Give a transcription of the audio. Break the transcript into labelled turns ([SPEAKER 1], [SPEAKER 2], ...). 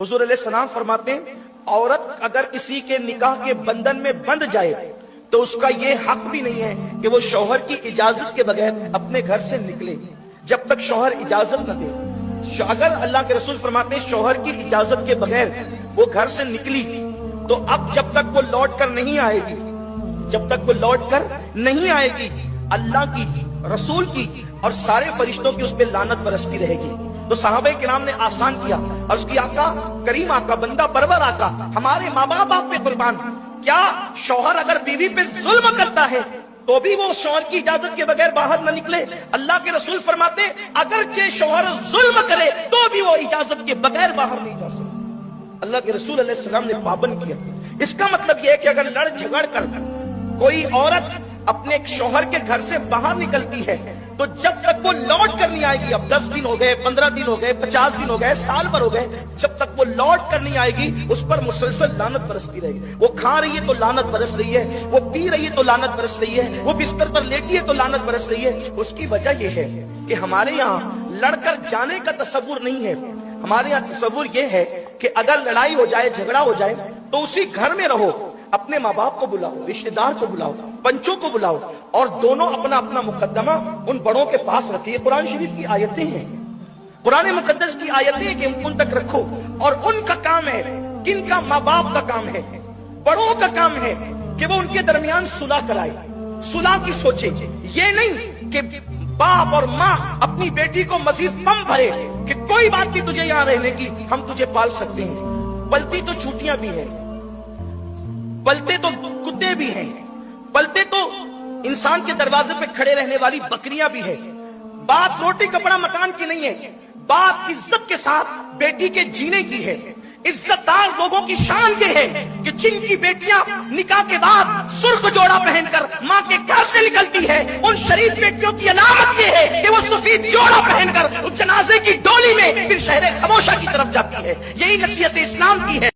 [SPEAKER 1] हुजूर अलैहि सलाम फरमाते हैं, औरत अगर किसी के निकाह के बंधन में बंध जाए तो उसका ये हक भी नहीं है कि वो शौहर की इजाजत के बगैर अपने घर से निकले जब तक शौहर इजाजत न दे। अगर अल्लाह के रसूल फरमाते हैं शौहर की इजाजत के बगैर वो घर से निकली तो अब जब तक वो लौट कर नहीं आएगी, जब तक वो लौट कर नहीं आएगी, अल्लाह की, रसूल की और सारे फरिश्तों की उस पर लानत बरसती रहेगी। तो सहाबे किराम ने आसान किया और उसकी आका, करीम आका, बंदा परवर आका, हमारे माँ बाप आप पे कुर्बान, क्या शौहर अगर बीवी पे जुल्म करता है तो भी वो शौहर की इजाजत के बगैर बाहर न निकले? अल्लाह के रसूल फरमाते अगरचे शौहर जुल्म करे तो भी वो इजाजत के बगैर बाहर नहीं जा सकता। अल्लाह के रसूल अलैहि सलाम ने पाबंद किया। इसका मतलब यह है कि अगर लड़ झगड़ कर कोई औरत अपने शौहर के घर से बाहर निकलती है तो जब तक वो लौट कर नहीं आएगी, अब 10 दिन हो गए, 15 दिन हो गए, 50 दिन हो गए, साल भर हो गए, जब तक वो लौट कर नहीं आएगी उस पर मुसलसल लानत बरसती रहेगी। वो खा रही है तो लानत बरस रही है, वो पी रही है तो लानत बरस रही है, वो बिस्तर पर लेटी है तो लानत बरस रही है। उसकी वजह यह है कि हमारे यहाँ लड़कर जाने का तसव्वुर नहीं है। हमारे यहाँ तसव्वुर यह है कि अगर लड़ाई हो जाए, झगड़ा हो जाए तो उसी घर में रहो, अपने माँ बाप को बुलाओ, रिश्तेदार को बुलाओ, पंचों को बुलाओ और दोनों अपना अपना मुकद्दमा उन बड़ों के पास रखिए। कुरान शरीफ की आयतें हैं, कुरान मुकद्दस की आयतें कि उन तक रखो और उनका काम है, किनका? माँ बाप का काम है, बड़ों का काम है कि वो उनके दरमियान सुलह कराए, सुलह की सोचे। ये नहीं कि बाप और माँ अपनी बेटी को मजीद पम भरे कि कोई बात नहीं तुझे यहाँ रहने की, हम तुझे पाल सकते हैं। पलती तो छुट्टियां भी हैं, पलते तो कुत्ते भी हैं, पलते तो इंसान के दरवाजे पे खड़े रहने वाली बकरियां भी हैं। बात रोटी कपड़ा मकान की नहीं है, बात इज्जत के साथ बेटी के जीने की है। इज्जतदार लोगों की शान ये है कि जिनकी बेटियां निकाह के बाद सुर्ख जोड़ा पहनकर माँ के घर से निकलती है, उन शरीफ बेटियों की अलामत ये है कि वो सफेद जोड़ा पहनकर उस जनाजे की डोली में फिर शहर खमोशा की तरफ जाती है। यही नसीहत इस्लाम की है।